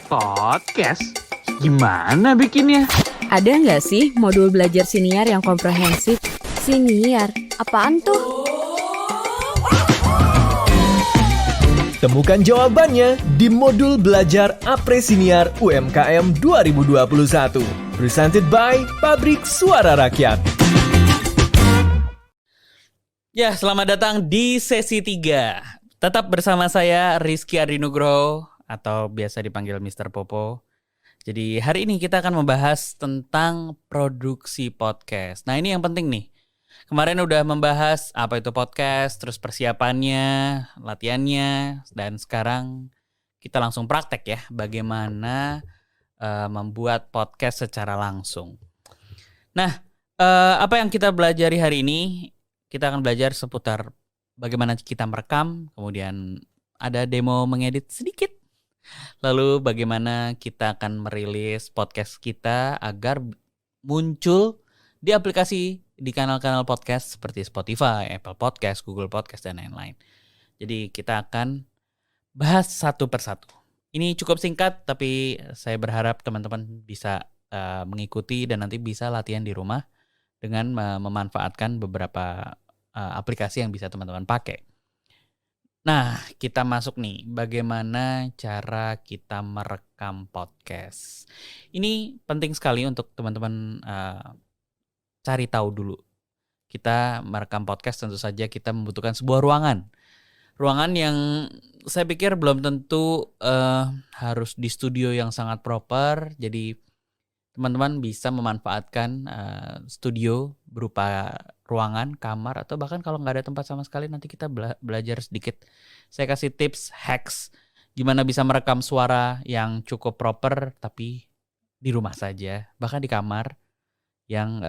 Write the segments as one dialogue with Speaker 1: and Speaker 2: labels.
Speaker 1: Podcast? Gimana bikinnya?
Speaker 2: Ada nggak sih modul belajar siniar yang komprehensif? Siniar? Apaan tuh?
Speaker 3: Temukan jawabannya di modul belajar Apre-Siniar UMKM 2021. Presented by Pabrik Suara Rakyat.
Speaker 4: Ya, selamat datang di sesi 3. Tetap bersama saya Rizky Ardinugroho atau biasa dipanggil Mr. Popo. Jadi hari ini kita akan membahas tentang produksi podcast. Nah, ini yang penting nih. Kemarin udah membahas apa itu podcast, terus persiapannya, latihannya, dan sekarang kita langsung praktek ya bagaimana membuat podcast secara langsung. Nah, apa yang kita pelajari hari ini? Kita akan belajar seputar bagaimana kita merekam, kemudian ada demo mengedit sedikit. Lalu bagaimana kita akan merilis podcast kita agar muncul di aplikasi di kanal-kanal podcast seperti Spotify, Apple Podcast, Google Podcast, dan lain-lain. Jadi kita akan bahas satu persatu. Ini cukup singkat, tapi saya berharap teman-teman bisa mengikuti dan nanti bisa latihan di rumah dengan memanfaatkan beberapa aplikasi yang bisa teman-teman pakai. Nah, kita masuk nih, bagaimana cara kita merekam podcast. Ini penting sekali untuk teman-teman cari tahu dulu. Kita merekam podcast tentu saja kita membutuhkan sebuah ruangan. Ruangan yang saya pikir belum tentu harus di studio yang sangat proper. Jadi teman-teman bisa memanfaatkan studio berupa ruangan, kamar, atau bahkan kalau nggak ada tempat sama sekali nanti kita belajar sedikit. Saya kasih tips, hacks, gimana bisa merekam suara yang cukup proper tapi di rumah saja, bahkan di kamar yang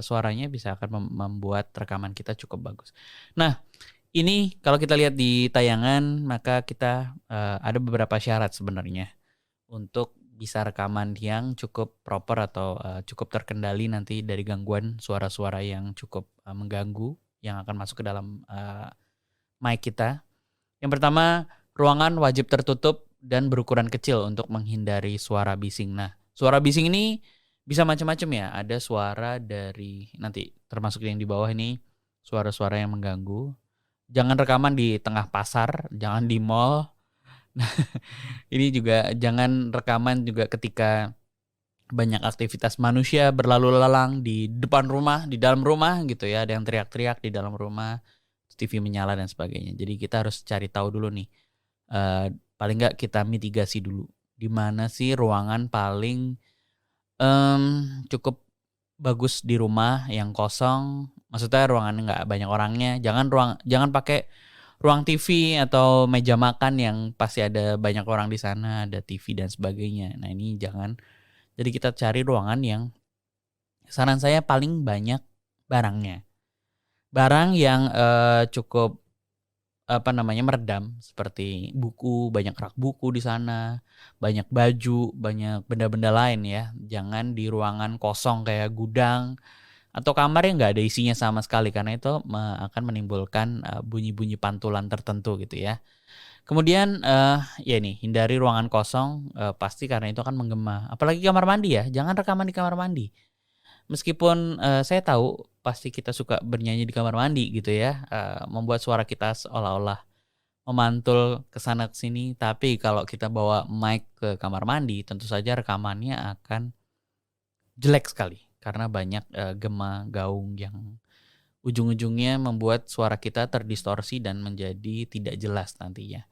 Speaker 4: suaranya bisa akan membuat rekaman kita cukup bagus. Nah, ini kalau kita lihat di tayangan, maka kita ada beberapa syarat sebenarnya untuk bisa rekaman yang cukup proper atau cukup terkendali nanti dari gangguan suara-suara yang cukup mengganggu yang akan masuk ke dalam mic kita. Yang pertama, ruangan wajib tertutup dan berukuran kecil untuk menghindari suara bising. Nah, suara bising ini bisa macam-macam ya. Ada suara dari nanti termasuk yang di bawah ini suara-suara yang mengganggu. Jangan rekaman di tengah pasar, jangan di mall. Nah, ini juga jangan rekaman juga ketika banyak aktivitas manusia berlalu lalang di depan rumah, di dalam rumah gitu ya. Ada yang teriak-teriak di dalam rumah, TV menyala dan sebagainya. Jadi kita harus cari tahu dulu nih, paling nggak kita mitigasi dulu. Di mana sih ruangan paling cukup bagus di rumah yang kosong? Maksudnya ruangan nggak banyak orangnya. Jangan pakai ruang TV atau meja makan yang pasti ada banyak orang di sana, ada TV dan sebagainya. Nah, ini jangan. Jadi kita cari ruangan yang saran saya paling banyak barangnya. Barang yang cukup meredam seperti buku, banyak rak buku di sana, banyak baju, banyak benda-benda lain ya. Jangan di ruangan kosong kayak gudang atau kamar yang nggak ada isinya sama sekali, karena itu akan menimbulkan bunyi-bunyi pantulan tertentu gitu ya. Kemudian ya nih, hindari ruangan kosong pasti karena itu akan menggema. Apalagi kamar mandi ya, jangan rekaman di kamar mandi. Meskipun saya tahu pasti kita suka bernyanyi di kamar mandi gitu ya, membuat suara kita seolah-olah memantul ke sana ke sini. Tapi kalau kita bawa mic ke kamar mandi, tentu saja rekamannya akan jelek sekali. Karena banyak gema gaung yang ujung-ujungnya membuat suara kita terdistorsi dan menjadi tidak jelas nantinya.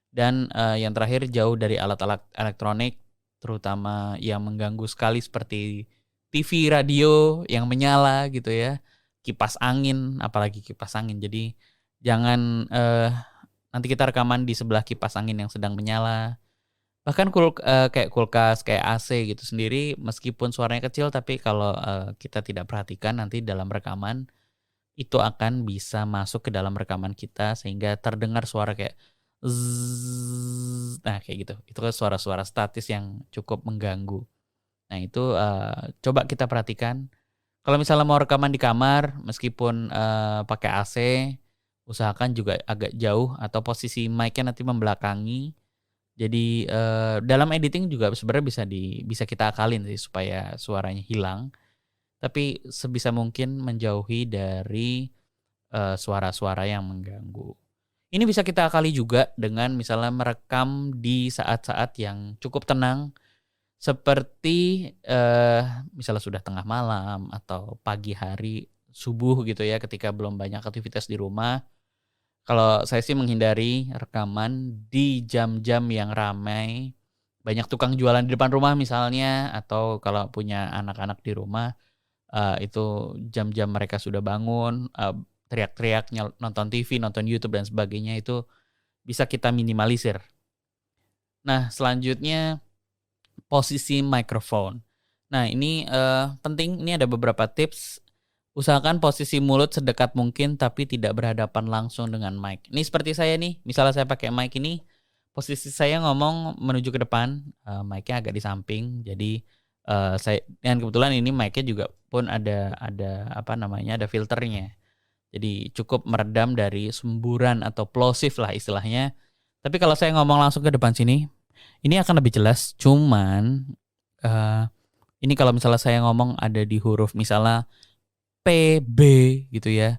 Speaker 4: Dan yang terakhir, jauh dari alat-alat elektronik, terutama yang mengganggu sekali seperti TV, radio yang menyala gitu ya, kipas angin, apalagi kipas angin. Jadi jangan nanti kita rekaman di sebelah kipas angin yang sedang menyala. Bahkan kayak kulkas, kayak AC gitu sendiri, meskipun suaranya kecil, tapi kalau kita tidak perhatikan nanti dalam rekaman, itu akan bisa masuk ke dalam rekaman kita sehingga terdengar suara kayak zzz, nah kayak gitu. Itu kan suara-suara statis yang cukup mengganggu. Nah itu coba kita perhatikan. Kalau misalnya mau rekaman di kamar, meskipun pakai AC, usahakan juga agak jauh atau posisi mic-nya nanti membelakangi Jadi dalam editing juga sebenarnya bisa kita akalin sih supaya suaranya hilang. Tapi sebisa mungkin menjauhi dari suara-suara yang mengganggu. Ini bisa kita akali juga dengan misalnya merekam di saat-saat yang cukup tenang, seperti misalnya sudah tengah malam atau pagi hari, subuh gitu ya, ketika belum banyak aktivitas di rumah. Kalau saya sih menghindari rekaman di jam-jam yang ramai, banyak tukang jualan di depan rumah misalnya, atau kalau punya anak-anak di rumah, itu jam-jam mereka sudah bangun, teriak-teriak, nonton TV, nonton YouTube dan sebagainya, itu bisa kita minimalisir. Nah, selanjutnya posisi mikrofon. Nah, ini penting, ini ada beberapa tips. Usahakan posisi mulut sedekat mungkin tapi tidak berhadapan langsung dengan mic. Ini seperti saya nih, misalnya saya pakai mic ini, posisi saya ngomong menuju ke depan, mic-nya agak di samping. Jadi saya, dan kebetulan ini mic-nya juga pun ada filternya. Jadi cukup meredam dari semburan atau plosive lah istilahnya. Tapi kalau saya ngomong langsung ke depan sini, ini akan lebih jelas. Cuman ini kalau misalnya saya ngomong ada di huruf misalnya P, B gitu ya,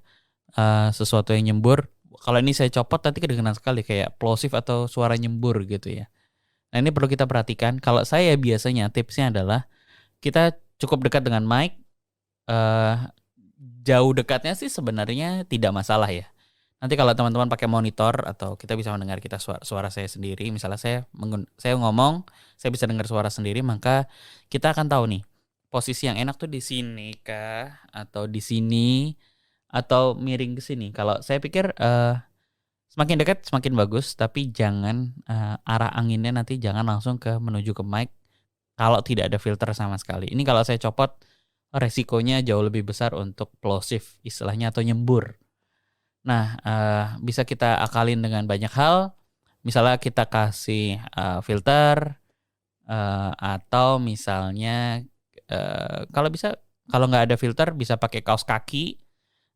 Speaker 4: sesuatu yang nyembur. Kalau ini saya copot nanti kedengeran sekali kayak plosive atau suara nyembur gitu ya. Nah ini perlu kita perhatikan. Kalau saya biasanya tipsnya adalah kita cukup dekat dengan mic. Jauh dekatnya sih sebenarnya tidak masalah ya. Nanti kalau teman-teman pakai monitor atau kita bisa mendengar kita suara saya sendiri. Misalnya saya ngomong, saya bisa dengar suara sendiri, maka kita akan tahu nih posisi yang enak tuh di sini kah, atau di sini, atau miring ke sini. Kalau saya pikir semakin dekat semakin bagus, tapi jangan arah anginnya nanti jangan langsung menuju ke mic kalau tidak ada filter sama sekali. Ini kalau saya copot, resikonya jauh lebih besar untuk plosive istilahnya atau nyembur. Nah, bisa kita akalin dengan banyak hal. Misalnya kita kasih filter, atau misalnya kalau nggak ada filter bisa pakai kaos kaki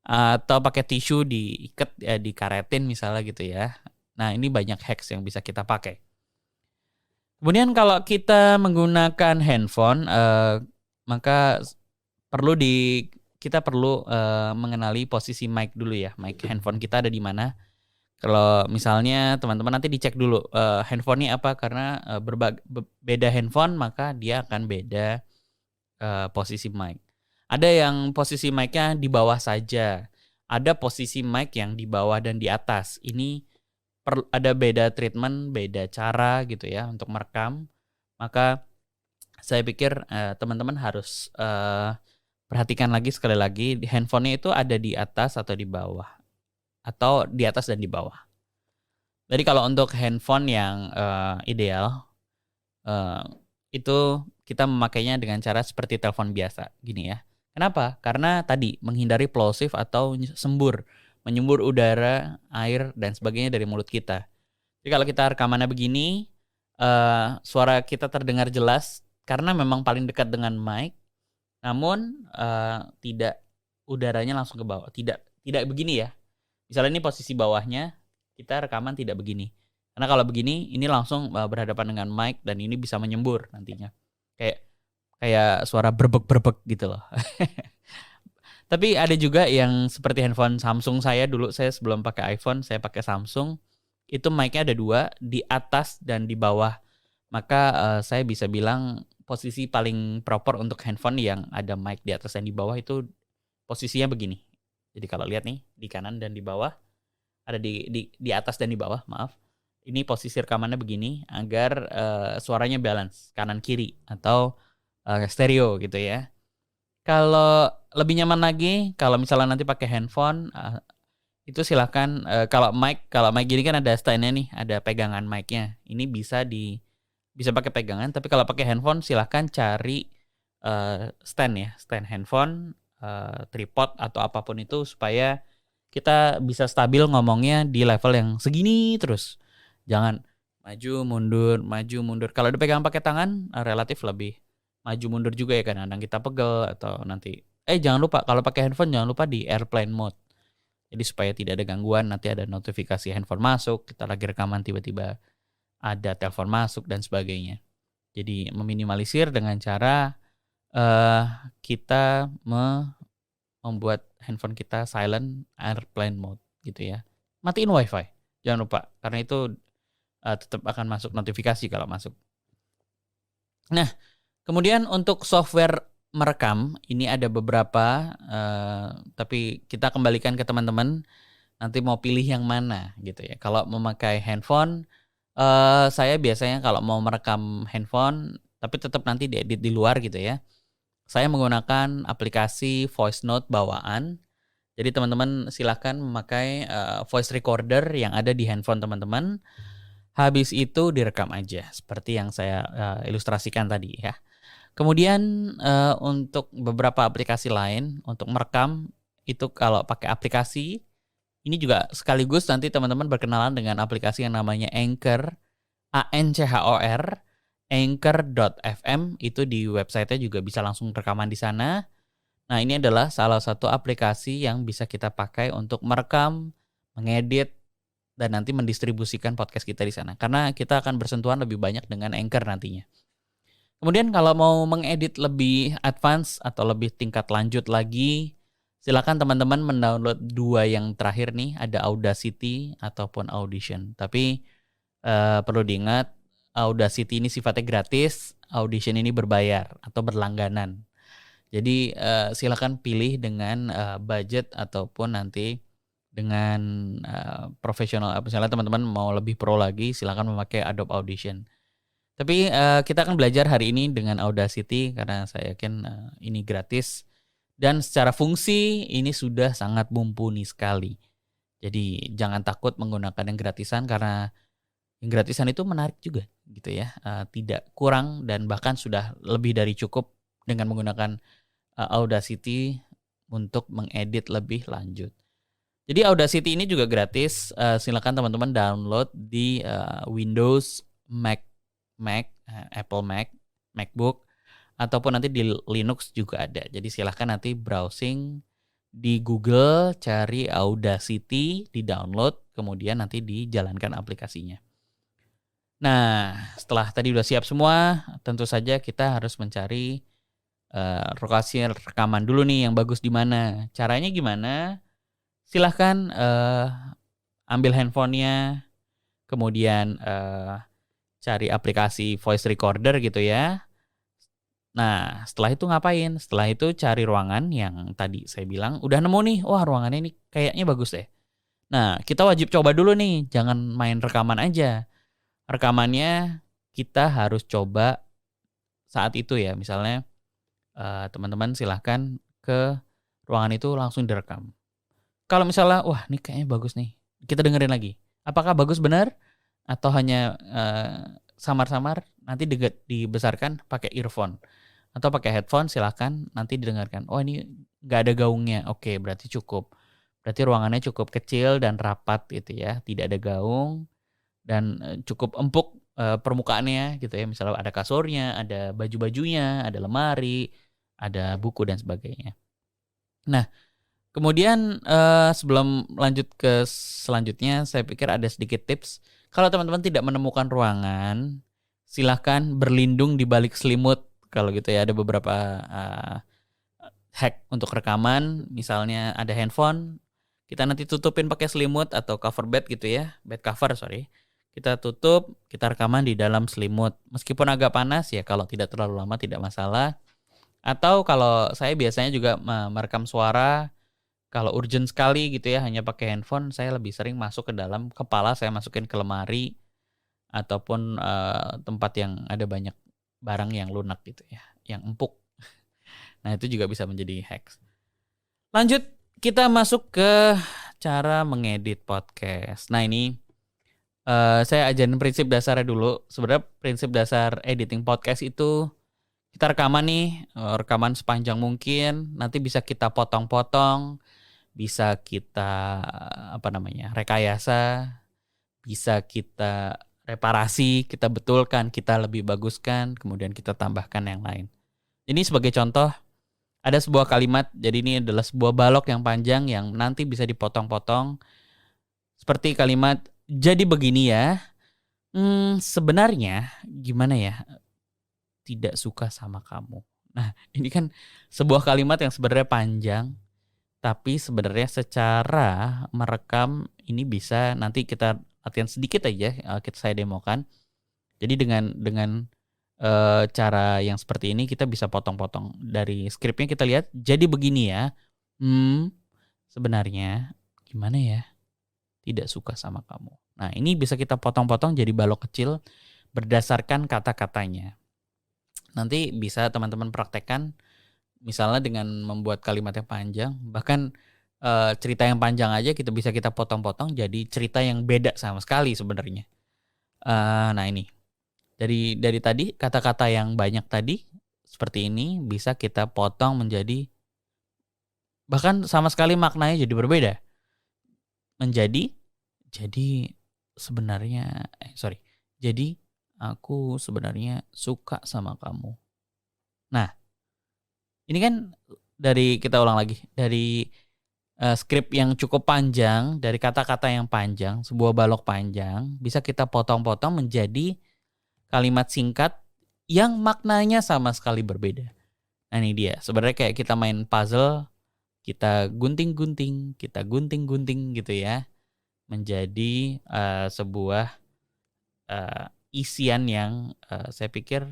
Speaker 4: atau pakai tisu diikat ya, dikaretin misalnya gitu ya. Nah ini banyak hacks yang bisa kita pakai. Kemudian kalau kita menggunakan handphone, maka kita perlu mengenali posisi mic dulu ya. Mic handphone kita ada di mana. Kalau misalnya teman-teman nanti dicek dulu handphonenya apa, karena beda handphone maka dia akan beda posisi mic. Ada yang posisi mic-nya di bawah saja. Ada posisi mic yang di bawah dan di atas. Ini ada beda treatment, beda cara gitu ya untuk merekam. Maka saya pikir teman-teman harus perhatikan lagi sekali lagi, handphonenya itu ada di atas atau di bawah. Atau di atas dan di bawah. Jadi kalau untuk handphone yang ideal, itu kita memakainya dengan cara seperti telepon biasa, gini ya. Kenapa? Karena tadi menghindari plosive atau menyembur udara, air dan sebagainya dari mulut kita. Jadi kalau kita rekamannya begini, suara kita terdengar jelas karena memang paling dekat dengan mic. Namun tidak udaranya langsung ke bawah. Tidak begini ya. Misalnya ini posisi bawahnya, kita rekaman tidak begini. Karena kalau begini, ini langsung berhadapan dengan mic dan ini bisa menyembur nantinya. Kayak suara berbek-berbek gitu loh. Tapi ada juga yang seperti handphone Samsung saya dulu, saya sebelum pakai iPhone, saya pakai Samsung. Itu mic-nya ada 2, di atas dan di bawah. Maka saya bisa bilang posisi paling proper untuk handphone yang ada mic di atas dan di bawah itu posisinya begini. Jadi kalau lihat nih, di kanan dan di bawah, ada di atas dan di bawah, maaf. Ini posisi rekamannya begini agar suaranya balance kanan kiri atau stereo gitu ya. Kalau lebih nyaman lagi, kalau misalnya nanti pakai handphone, itu silakan kalau mic gini kan ada stand-nya nih, ada pegangan mic-nya. Ini bisa pakai pegangan, tapi kalau pakai handphone silakan cari stand ya, stand handphone, tripod atau apapun itu supaya kita bisa stabil ngomongnya di level yang segini terus. Jangan maju mundur. Kalau dipegang pakai tangan relatif lebih maju mundur juga ya, kadang-kadang kita pegel atau nanti. Jangan lupa kalau pakai handphone jangan lupa di airplane mode. Jadi supaya tidak ada gangguan, nanti ada notifikasi handphone masuk, kita lagi rekaman tiba-tiba ada telepon masuk dan sebagainya. Jadi meminimalisir dengan cara kita membuat handphone kita silent airplane mode gitu ya. Matiin wifi, jangan lupa, karena itu tetap akan masuk notifikasi kalau masuk. Nah, kemudian untuk software merekam, ini ada beberapa, tapi kita kembalikan ke teman-teman, nanti mau pilih yang mana gitu ya. Kalau memakai handphone, saya biasanya kalau mau merekam handphone, tapi tetap nanti diedit di luar gitu ya, saya menggunakan aplikasi voice note bawaan. Jadi teman-teman silahkan memakai voice recorder yang ada di handphone teman-teman. Habis itu direkam aja seperti yang saya ilustrasikan tadi ya. Kemudian untuk beberapa aplikasi lain untuk merekam itu kalau pakai aplikasi ini juga sekaligus nanti teman-teman berkenalan dengan aplikasi yang namanya Anchor, ANCHOR, Anchor.fm, itu di websitenya juga bisa langsung rekaman di sana. Nah, ini adalah salah satu aplikasi yang bisa kita pakai untuk merekam, mengedit, dan nanti mendistribusikan podcast kita di sana. Karena kita akan bersentuhan lebih banyak dengan Anchor nantinya. Kemudian kalau mau mengedit lebih advance atau lebih tingkat lanjut lagi, silakan teman-teman mendownload 2 yang terakhir nih, ada Audacity ataupun Audition. Tapi perlu diingat, Audacity ini sifatnya gratis, Audition ini berbayar atau berlangganan. Jadi silakan pilih dengan budget ataupun nanti dengan profesional. Misalnya teman-teman mau lebih pro lagi, silakan memakai Adobe Audition. Tapi kita akan belajar hari ini dengan Audacity karena saya yakin ini gratis dan secara fungsi ini sudah sangat mumpuni sekali. Jadi jangan takut menggunakan yang gratisan karena yang gratisan itu menarik juga gitu ya, tidak kurang dan bahkan sudah lebih dari cukup dengan menggunakan Audacity untuk mengedit lebih lanjut. Jadi Audacity ini juga gratis, silakan teman-teman download di Windows, Mac, Apple Mac, MacBook, ataupun nanti di Linux juga ada. Jadi silakan nanti browsing di Google, cari Audacity, di-download, kemudian nanti dijalankan aplikasinya. Nah, setelah tadi udah siap semua, tentu saja kita harus mencari lokasi rekaman dulu nih yang bagus di mana. Caranya gimana? Silahkan ambil handphonenya, kemudian cari aplikasi voice recorder gitu ya. Nah, setelah itu ngapain? Setelah itu cari ruangan yang tadi saya bilang, udah nemu nih, wah ruangannya ini kayaknya bagus deh. Nah, kita wajib coba dulu nih, jangan main rekaman aja. Rekamannya kita harus coba saat itu ya, misalnya teman-teman silahkan ke ruangan itu langsung direkam. Kalau misalnya, wah ini kayaknya bagus nih, kita dengerin lagi. Apakah bagus benar atau hanya samar-samar? Nanti dibesarkan pakai earphone atau pakai headphone, silahkan nanti didengarkan. Oh ini nggak ada gaungnya, oke berarti cukup. Berarti ruangannya cukup kecil dan rapat gitu ya, tidak ada gaung dan cukup empuk permukaannya gitu ya. Misalnya ada kasurnya, ada baju-bajunya, ada lemari, ada buku dan sebagainya. Nah, kemudian sebelum lanjut ke selanjutnya, saya pikir ada sedikit tips. Kalau teman-teman tidak menemukan ruangan, silahkan berlindung di balik selimut. Kalau gitu ya, ada beberapa hack untuk rekaman. Misalnya ada handphone, kita nanti tutupin pakai selimut atau cover bed gitu ya, bed cover sorry. Kita tutup, kita rekaman di dalam selimut. Meskipun agak panas ya, kalau tidak terlalu lama tidak masalah. Atau kalau saya biasanya juga merekam suara, kalau urgent sekali gitu ya, hanya pakai handphone, saya lebih sering masuk ke dalam kepala, saya masukin ke lemari, ataupun tempat yang ada banyak barang yang lunak gitu ya, yang empuk. Nah itu juga bisa menjadi hacks. Lanjut, kita masuk ke cara mengedit podcast. Nah ini saya ajarin prinsip dasarnya dulu. Sebenarnya prinsip dasar editing podcast itu kita rekaman nih, rekaman sepanjang mungkin. Nanti bisa kita potong-potong, bisa kita rekayasa, bisa kita reparasi, kita betulkan, kita lebih baguskan, kemudian kita tambahkan yang lain. Ini sebagai contoh, ada sebuah kalimat, jadi ini adalah sebuah balok yang panjang yang nanti bisa dipotong-potong. Seperti kalimat, jadi begini ya, Sebenarnya gimana ya, tidak suka sama kamu. Nah, ini kan sebuah kalimat yang sebenarnya panjang, tapi sebenarnya secara merekam ini bisa nanti kita latihan sedikit aja, saya demokan. Jadi dengan cara yang seperti ini kita bisa potong-potong dari skripnya, kita lihat jadi begini ya. Sebenarnya gimana ya, tidak suka sama kamu. Nah, ini bisa kita potong-potong jadi balok kecil berdasarkan kata-katanya. Nanti bisa teman-teman praktekkan misalnya dengan membuat kalimat yang panjang, bahkan cerita yang panjang aja kita potong-potong jadi cerita yang beda sama sekali sebenarnya. Nah, ini dari tadi kata-kata yang banyak tadi seperti ini bisa kita potong menjadi bahkan sama sekali maknanya jadi berbeda. Jadi sebenarnya jadi aku sebenarnya suka sama kamu. Nah, ini kan kita ulang lagi dari skrip yang cukup panjang, dari kata-kata yang panjang, sebuah balok panjang bisa kita potong-potong menjadi kalimat singkat yang maknanya sama sekali berbeda. Nah, ini dia. Sebenarnya kayak kita main puzzle, kita gunting-gunting gitu ya, menjadi sebuah isian yang saya pikir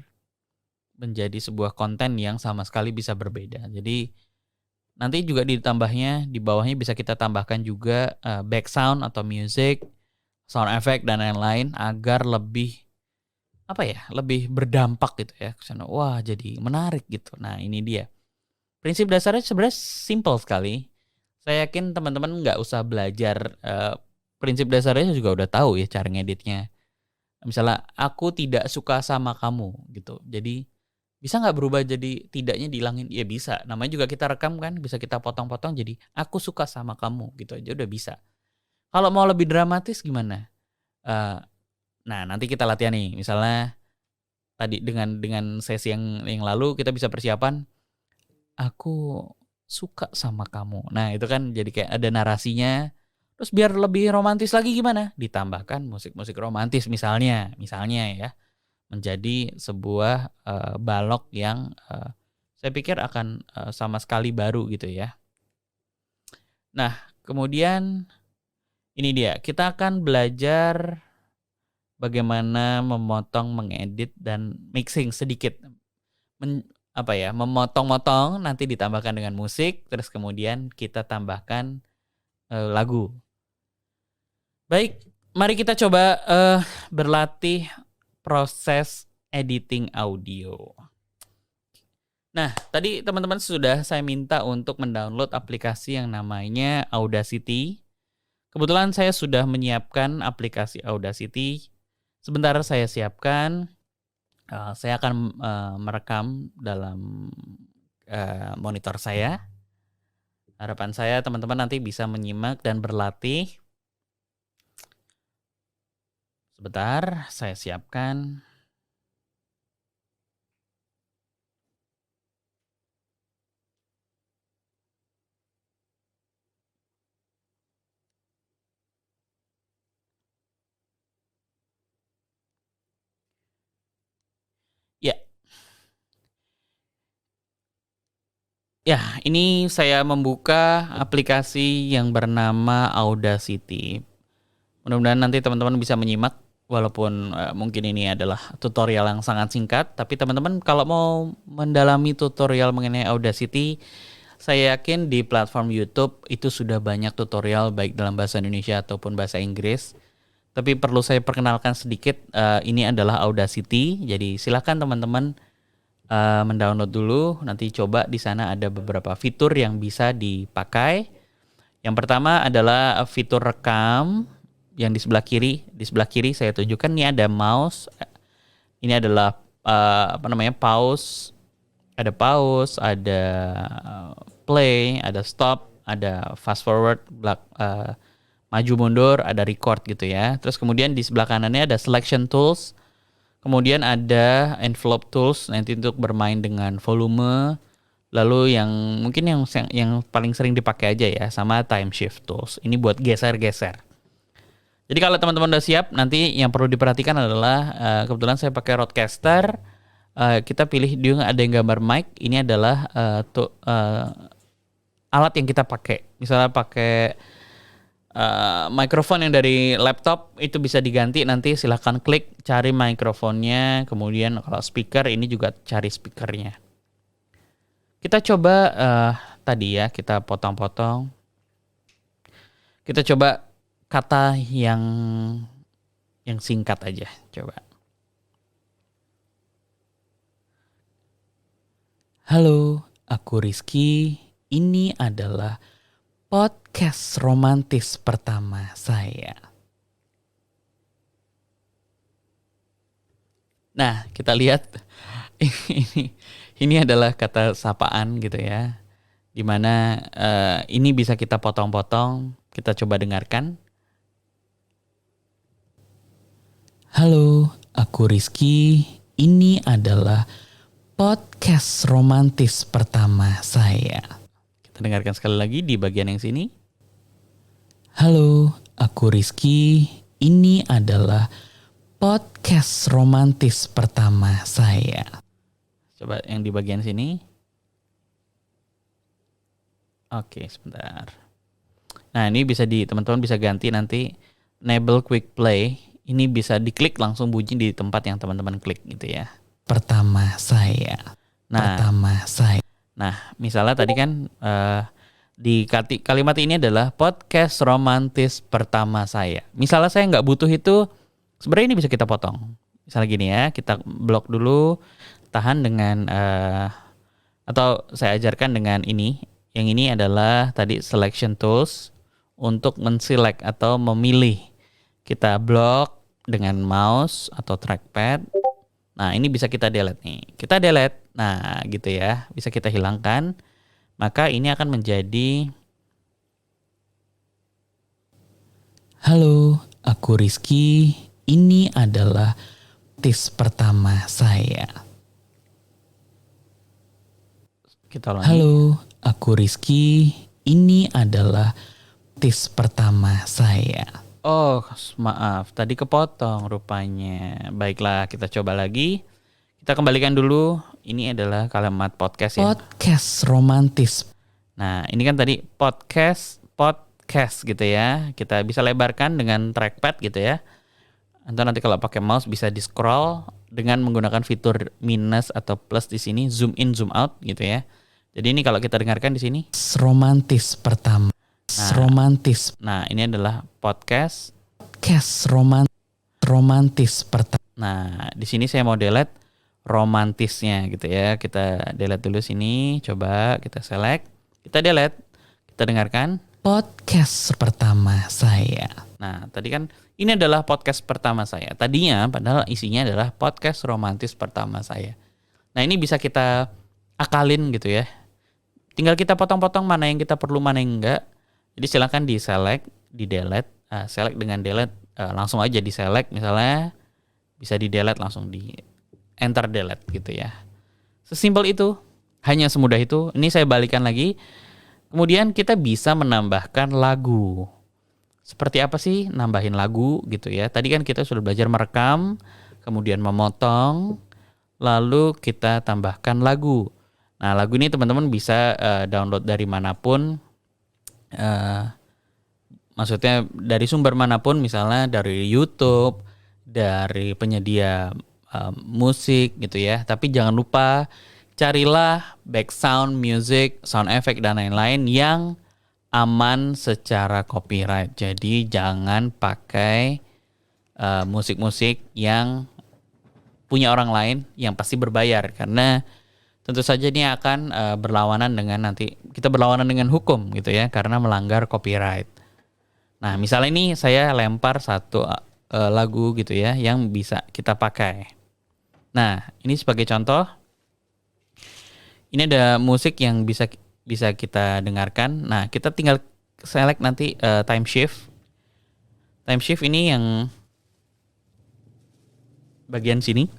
Speaker 4: menjadi sebuah konten yang sama sekali bisa berbeda. Jadi nanti juga di bawahnya bisa kita tambahkan juga back sound atau music, sound effect dan lain-lain agar lebih lebih berdampak gitu ya. Wah, jadi menarik gitu. Nah, ini dia. Prinsip dasarnya sebenarnya simple sekali. Saya yakin teman-teman nggak usah belajar prinsip dasarnya juga udah tahu ya cara ngeditnya. Misalnya aku tidak suka sama kamu gitu. Jadi bisa nggak berubah jadi tidaknya dihilangin? Ya bisa. Namanya juga kita rekam kan, bisa kita potong-potong jadi aku suka sama kamu gitu aja udah bisa. Kalau mau lebih dramatis gimana? Nah, nanti kita latihan nih. Misalnya tadi dengan sesi yang lalu kita bisa persiapan aku suka sama kamu. Nah, itu kan jadi kayak ada narasinya. Terus biar lebih romantis lagi gimana? Ditambahkan musik-musik romantis misalnya ya. Menjadi sebuah balok yang saya pikir akan sama sekali baru gitu ya. Nah, kemudian ini dia. Kita akan belajar bagaimana memotong, mengedit dan mixing sedikit. Memotong-motong nanti ditambahkan dengan musik, terus kemudian kita tambahkan lagu. Baik, mari kita coba berlatih proses editing audio. Nah, tadi teman-teman sudah saya minta untuk mendownload aplikasi yang namanya Audacity. Kebetulan saya sudah menyiapkan aplikasi Audacity. Sebentar saya siapkan. Saya akan merekam dalam monitor saya. Harapan saya teman-teman nanti bisa menyimak dan berlatih. Sebentar, saya siapkan. Ya, ini saya membuka aplikasi yang bernama Audacity. Mudah-mudahan nanti teman-teman bisa menyimak, walaupun mungkin ini adalah tutorial yang sangat singkat. Tapi teman-teman kalau mau mendalami tutorial mengenai Audacity, saya yakin di platform YouTube itu sudah banyak tutorial baik dalam bahasa Indonesia ataupun bahasa Inggris. Tapi perlu saya perkenalkan sedikit, ini adalah Audacity. Jadi silakan teman-teman mendownload dulu, nanti coba di sana ada beberapa fitur yang bisa dipakai. Yang pertama adalah fitur rekam yang di sebelah kiri saya tunjukkan, ini ada mouse. Ini adalah pause. Ada pause, ada play, ada stop, ada fast forward, maju mundur, ada record gitu ya. Terus kemudian di sebelah kanannya ada selection tools. Kemudian ada envelope tools nanti untuk bermain dengan volume. Lalu yang mungkin yang paling sering dipakai aja ya, sama time shift tools. Ini buat geser-geser. Jadi kalau teman-teman udah siap, nanti yang perlu diperhatikan adalah kebetulan saya pakai Rodecaster. Kita pilih dia ada yang gambar mic. Ini adalah alat yang kita pakai. Misalnya pakai mikrofon yang dari laptop itu bisa diganti, nanti silahkan klik cari mikrofonnya, kemudian kalau speaker ini juga cari speakernya. Kita coba tadi ya, kita potong-potong. Kita coba kata yang singkat aja, coba. Halo, aku Rizky. Ini adalah podcast romantis pertama saya. Nah, kita lihat ini adalah kata sapaan gitu ya. Dimana ini bisa kita potong-potong. Kita coba dengarkan. Halo, aku Rizky. Ini adalah podcast romantis pertama saya. Dengarkan sekali lagi di bagian yang sini. Halo, aku Rizky. Ini adalah podcast romantis pertama saya. Coba yang di bagian sini. Oke, sebentar. Nah, ini bisa teman-teman bisa ganti nanti enable quick play. Ini bisa diklik langsung bunyi di tempat yang teman-teman klik gitu ya. Pertama saya. Pertama saya. Nah, misalnya tadi kan di kalimat ini adalah podcast romantis pertama saya. Misalnya saya nggak butuh itu, sebenarnya ini bisa kita potong. Misalnya gini ya, kita blok dulu, tahan dengan, atau saya ajarkan dengan ini. Yang ini adalah tadi selection tools untuk men-select atau memilih. Kita blok dengan mouse atau trackpad. Nah, ini bisa kita delete nih. Kita delete. Nah, gitu ya. Bisa kita hilangkan. Maka ini akan menjadi halo, aku Rizky. Ini adalah tis pertama saya. Kita ulangi. Halo, aku Rizky. Ini adalah tis pertama saya. Oh, maaf. Tadi kepotong rupanya. Baiklah, kita coba lagi. Kita kembalikan dulu. Ini adalah kalimat podcast ya. Podcast romantis. Nah, ini kan tadi podcast gitu ya. Kita bisa lebarkan dengan trackpad gitu ya. Atau nanti kalau pakai mouse bisa di-scroll dengan menggunakan fitur minus atau plus di sini, zoom in, zoom out gitu ya. Jadi ini kalau kita dengarkan di sini. Romantis pertama. Romantis. Nah, ini adalah podcast romantis pertama. Nah, di sini saya mau delete romantisnya gitu ya. Kita delete dulu sini. Coba kita select. Kita delete. Kita dengarkan. Podcast pertama saya. Nah, tadi kan ini adalah podcast pertama saya. Tadinya padahal isinya adalah podcast romantis pertama saya. Nah, ini bisa kita akalin gitu ya. Tinggal kita potong-potong mana yang kita perlu, mana yang enggak. Jadi silakan di select, di delete, select dengan delete, langsung aja di select misalnya, bisa di delete langsung di enter delete gitu ya. Sesimpel itu, hanya semudah itu. Ini saya balikan lagi. Kemudian kita bisa menambahkan lagu. Seperti apa sih nambahin lagu gitu ya. Tadi kan kita sudah belajar merekam, kemudian memotong, lalu kita tambahkan lagu. Nah, lagu ini teman-teman bisa download dari manapun. Maksudnya dari sumber manapun, misalnya dari YouTube, dari penyedia musik gitu ya. Tapi jangan lupa carilah background music, sound effect dan lain-lain yang aman secara copyright. Jadi jangan pakai musik-musik yang punya orang lain yang pasti berbayar, karena tentu saja ini akan berlawanan dengan hukum gitu ya, karena melanggar copyright. Nah, misalnya ini saya lempar satu lagu gitu ya yang bisa kita pakai. Nah, ini sebagai contoh. Ini ada musik yang bisa kita dengarkan. Nah, kita tinggal select nanti time shift. Time shift ini yang bagian sini.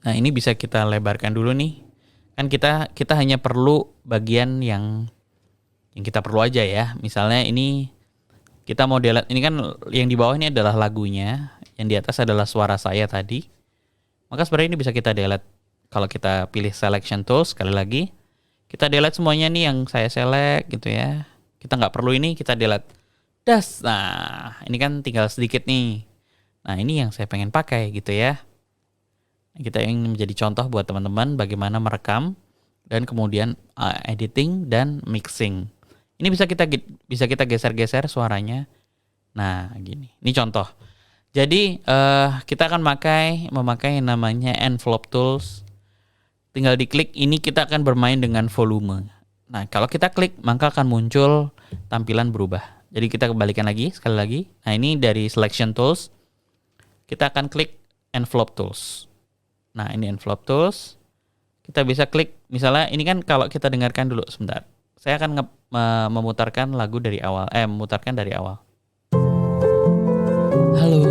Speaker 4: Nah, ini bisa kita lebarkan dulu nih. Kan kita hanya perlu bagian yang kita perlu aja ya. Misalnya ini Kita mau delete, ini kan yang di bawah ini adalah lagunya, yang di atas adalah suara saya tadi. Maka sebenarnya ini bisa kita delete. Kalau kita pilih selection tools, sekali lagi, kita delete semuanya nih yang saya select gitu ya. Kita nggak perlu ini, kita delete. Das. Nah, ini kan tinggal sedikit nih. Nah, ini yang saya pengen pakai gitu ya. Kita ingin menjadi contoh buat teman-teman bagaimana merekam dan kemudian editing dan mixing. Ini bisa kita geser-geser suaranya. Nah, gini. Ini contoh. Jadi kita akan memakai yang namanya envelope tools. Tinggal diklik, ini kita akan bermain dengan volume. Nah, kalau kita klik, maka akan muncul tampilan berubah. Jadi kita kembalikan lagi, sekali lagi. Nah, ini dari selection tools. Kita akan klik envelope tools. Nah, ini envelope tools. Kita bisa klik, misalnya ini kan kalau kita dengarkan dulu sebentar. Saya akan memutarkan lagu dari awal. Memutarkan dari awal. Halo,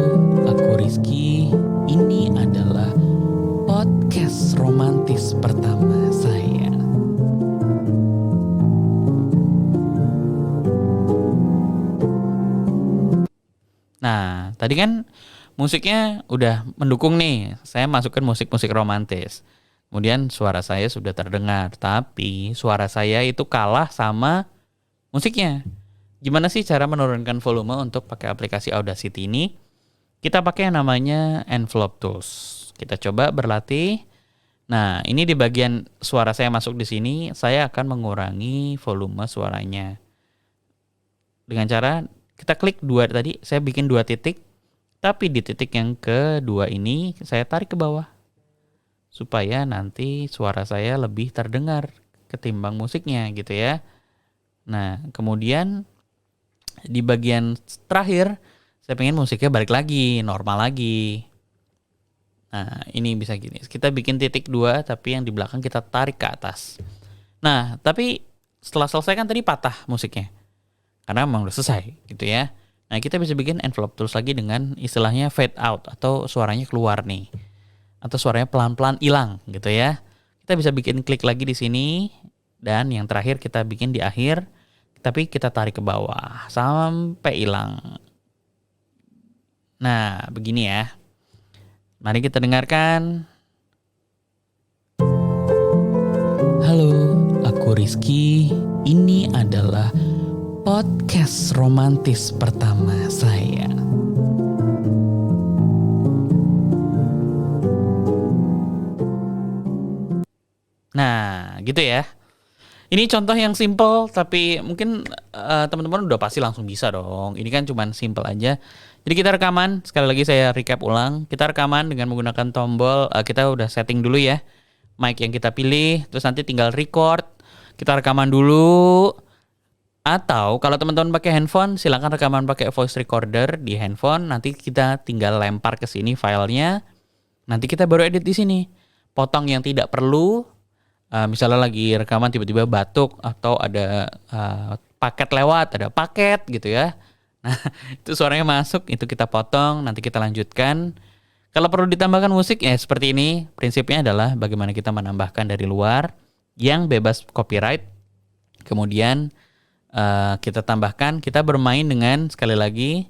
Speaker 4: aku Rizky. Ini adalah podcast romantis pertama saya. Nah, tadi kan musiknya udah mendukung nih. Saya masukkan musik-musik romantis. Kemudian suara saya sudah terdengar. Tapi suara saya itu kalah sama musiknya. Gimana sih cara menurunkan volume untuk pakai aplikasi Audacity ini? Kita pakai yang namanya envelope tools. Kita coba berlatih. Nah, ini di bagian suara saya masuk di sini, saya akan mengurangi volume suaranya. Dengan cara kita klik 2 tadi, saya bikin 2 titik. Tapi di titik yang kedua ini saya tarik ke bawah. Supaya nanti suara saya lebih terdengar ketimbang musiknya gitu ya. Nah, kemudian di bagian terakhir saya pengen musiknya balik lagi, normal lagi. Nah, ini bisa gini. Kita bikin titik 2 tapi yang di belakang kita tarik ke atas. Nah, tapi setelah selesai kan tadi patah musiknya. Karena memang udah selesai gitu ya. Nah, kita bisa bikin envelope tools lagi dengan istilahnya fade out atau suaranya keluar nih. Atau suaranya pelan-pelan hilang gitu ya. Kita bisa bikin klik lagi di sini dan yang terakhir kita bikin di akhir tapi kita tarik ke bawah sampai hilang. Nah, begini ya. Mari kita dengarkan. Halo, aku Rizky. Ini adalah podcast romantis pertama saya. Nah, gitu ya. Ini contoh yang simple, tapi mungkin teman-teman udah pasti langsung bisa dong. Ini kan cuman simple aja. Jadi kita rekaman, sekali lagi saya recap ulang. Kita rekaman dengan menggunakan tombol, kita udah setting dulu ya. Mic yang kita pilih, terus nanti tinggal record. Kita rekaman dulu. Atau kalau teman-teman pakai handphone, silakan rekaman pakai voice recorder di handphone. Nanti kita tinggal lempar ke sini filenya. Nanti kita baru edit di sini. Potong yang tidak perlu. Misalnya lagi rekaman tiba-tiba batuk atau ada paket lewat, ada paket gitu ya. Nah, itu suaranya masuk, itu kita potong, nanti kita lanjutkan. Kalau perlu ditambahkan musik ya seperti ini. Prinsipnya adalah bagaimana kita menambahkan dari luar yang bebas copyright. Kemudian kita tambahkan, kita bermain dengan sekali lagi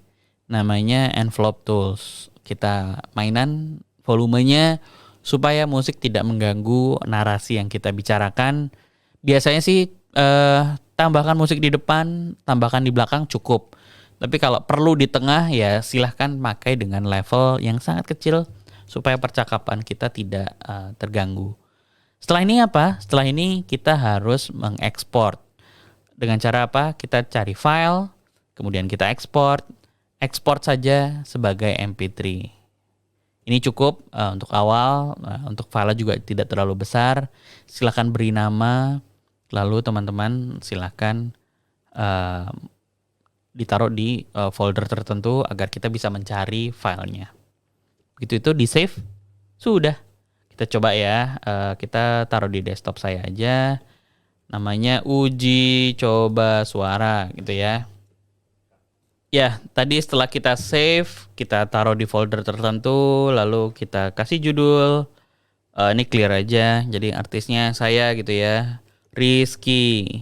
Speaker 4: namanya envelope tools. Kita mainan volumenya supaya musik tidak mengganggu narasi yang kita bicarakan. Biasanya sih tambahkan musik di depan, tambahkan di belakang cukup. Tapi kalau perlu di tengah ya silahkan pakai dengan level yang sangat kecil supaya percakapan kita tidak terganggu. Setelah ini apa? Setelah ini kita harus mengekspor. Dengan cara apa? Kita cari file, kemudian kita ekspor saja sebagai MP3. Ini cukup untuk awal, untuk file juga tidak terlalu besar. Silahkan beri nama, lalu teman-teman silahkan ditaruh di folder tertentu agar kita bisa mencari filenya. Begitu itu di save, sudah. Kita coba ya, kita taruh di desktop saya aja. Namanya uji coba suara gitu ya. Ya, tadi setelah kita save, kita taruh di folder tertentu, lalu kita kasih judul. Ini clear aja, jadi artisnya saya gitu ya, Rizky.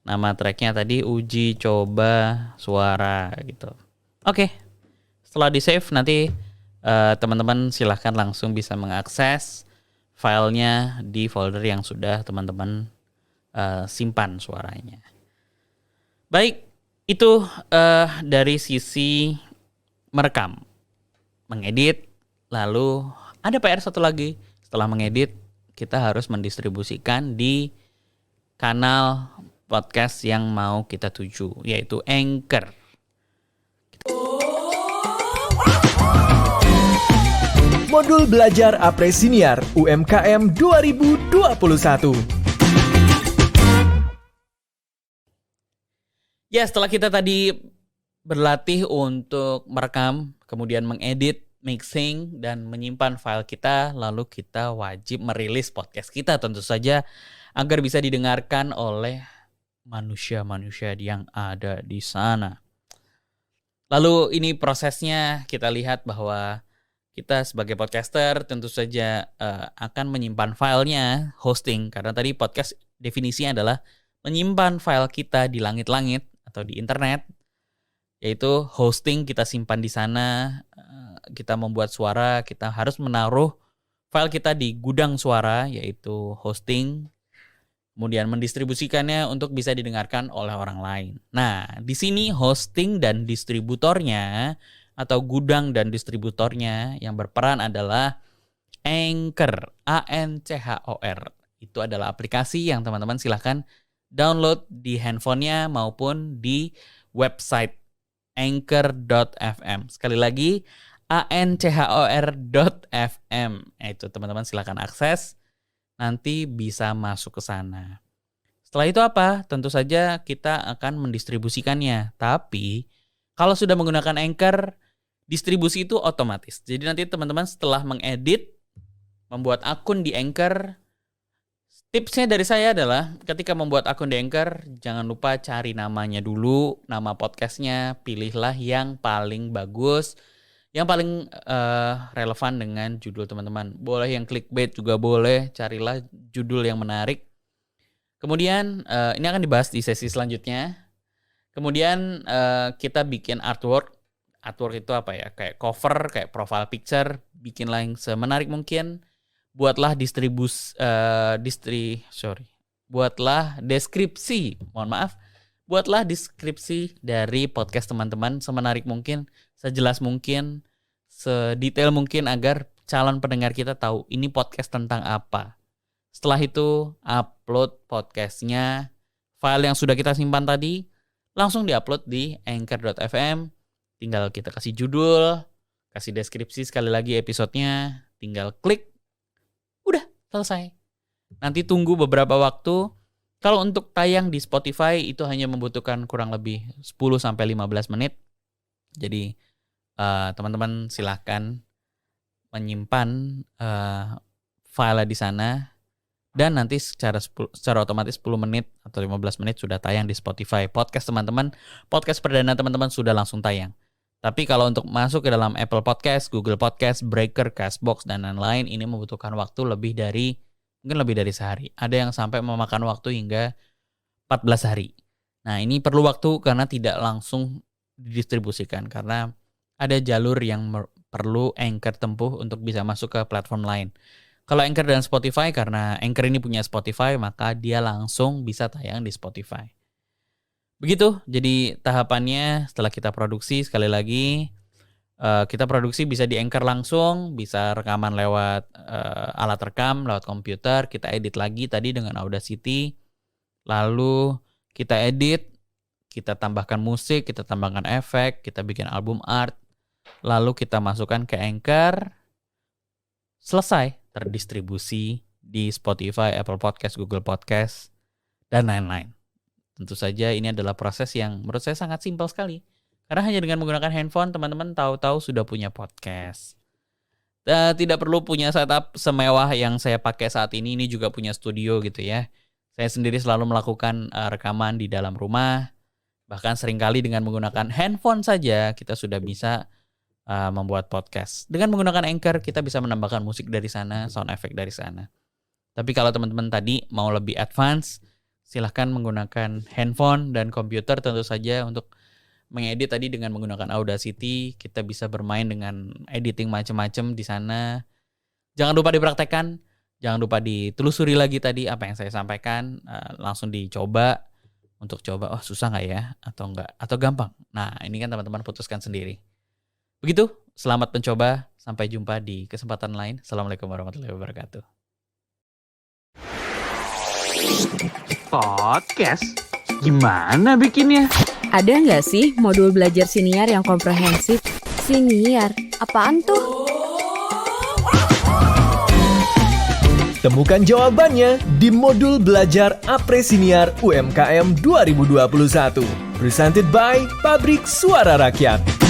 Speaker 4: Nama tracknya tadi uji coba suara gitu. Oke, setelah di save nanti teman-teman silahkan langsung bisa mengakses filenya di folder yang sudah teman-teman simpan suaranya. Baik, itu dari sisi merekam, mengedit, lalu ada PR satu lagi. Setelah mengedit, kita harus mendistribusikan di kanal podcast yang mau kita tuju, yaitu Anchor.
Speaker 3: Modul Belajar Apre-Siniar UMKM 2021.
Speaker 4: Ya, setelah kita tadi berlatih untuk merekam, kemudian mengedit, mixing, dan menyimpan file kita, lalu kita wajib merilis podcast kita tentu saja agar bisa didengarkan oleh manusia-manusia yang ada di sana. Lalu ini prosesnya kita lihat bahwa kita sebagai podcaster tentu saja akan menyimpan filenya, hosting, karena tadi podcast definisinya adalah menyimpan file kita di langit-langit atau di internet, yaitu hosting kita simpan di sana. Kita membuat suara, kita harus menaruh file kita di gudang suara, yaitu hosting, kemudian mendistribusikannya untuk bisa didengarkan oleh orang lain. Nah, di sini hosting dan distributornya atau gudang dan distributornya yang berperan adalah Anchor, ANCHOR. Itu adalah aplikasi yang teman-teman silahkan download di handphonenya maupun di website anchor.fm. Sekali lagi, anchor.fm. Itu teman-teman silahkan akses. Nanti bisa masuk ke sana. Setelah itu apa? Tentu saja kita akan mendistribusikannya. Tapi kalau sudah menggunakan Anchor, distribusi itu otomatis. Jadi nanti teman-teman setelah mengedit, membuat akun di Anchor, tipsnya dari saya adalah ketika membuat akun di Anchor, jangan lupa cari namanya dulu, nama podcastnya, pilihlah yang paling bagus, yang paling relevan dengan judul teman-teman. Boleh yang clickbait juga boleh, carilah judul yang menarik. Kemudian ini akan dibahas di sesi selanjutnya. Kemudian kita bikin artwork. Artwork itu apa ya? Kayak cover, kayak profile picture. Bikinlah yang semenarik mungkin. Buatlah buatlah deskripsi. Mohon maaf. Buatlah deskripsi dari podcast teman-teman semenarik mungkin, sejelas mungkin, sedetail mungkin agar calon pendengar kita tahu ini podcast tentang apa. Setelah itu upload podcastnya, file yang sudah kita simpan tadi langsung diupload di anchor.fm. Tinggal kita kasih judul, kasih deskripsi sekali lagi episodenya, tinggal klik, udah selesai. Nanti tunggu beberapa waktu. Kalau untuk tayang di Spotify itu hanya membutuhkan kurang lebih 10-15 menit. Jadi teman-teman silahkan menyimpan file di sana. Dan nanti secara otomatis 10 menit atau 15 menit sudah tayang di Spotify. Podcast teman-teman, podcast perdana teman-teman sudah langsung tayang. Tapi kalau untuk masuk ke dalam Apple Podcast, Google Podcast, Breaker, Castbox, dan lain-lain, ini membutuhkan waktu mungkin lebih dari sehari. Ada yang sampai memakan waktu hingga 14 hari. Nah, ini perlu waktu karena tidak langsung didistribusikan. Karena ada jalur yang perlu Anchor tempuh untuk bisa masuk ke platform lain. Kalau Anchor dan Spotify, karena Anchor ini punya Spotify, maka dia langsung bisa tayang di Spotify. Begitu, jadi tahapannya setelah kita produksi, sekali lagi, kita produksi bisa di Anchor langsung, bisa rekaman lewat alat rekam, lewat komputer, kita edit lagi tadi dengan Audacity, lalu kita edit, kita tambahkan musik, kita tambahkan efek, kita bikin album art, lalu kita masukkan ke Anchor, selesai, terdistribusi di Spotify, Apple Podcast, Google Podcast, dan lain-lain. Tentu saja ini adalah proses yang menurut saya sangat simpel sekali. Karena hanya dengan menggunakan handphone, teman-teman tahu-tahu sudah punya podcast. Tidak perlu punya setup semewah yang saya pakai saat ini juga punya studio gitu ya. Saya sendiri selalu melakukan rekaman di dalam rumah. Bahkan seringkali dengan menggunakan handphone saja kita sudah bisa membuat podcast. Dengan menggunakan Anchor kita bisa menambahkan musik dari sana, sound effect dari sana. Tapi kalau teman-teman tadi mau lebih advance, silahkan menggunakan handphone dan komputer tentu saja untuk mengedit tadi dengan menggunakan Audacity. Kita bisa bermain dengan editing macam-macam di sana. Jangan lupa dipraktekkan, jangan lupa ditelusuri lagi tadi apa yang saya sampaikan, langsung dicoba untuk coba, oh susah nggak ya atau enggak atau gampang. Nah ini kan teman-teman putuskan sendiri. Begitu, selamat mencoba, sampai jumpa di kesempatan lain. Assalamualaikum warahmatullahi wabarakatuh.
Speaker 1: Podcast? Gimana bikinnya?
Speaker 2: Ada nggak sih modul belajar siniar yang komprehensif? Siniar? Apaan tuh?
Speaker 3: Temukan jawabannya di modul belajar Apre-Siniar UMKM 2021. Presented by Pabrik Suara Rakyat.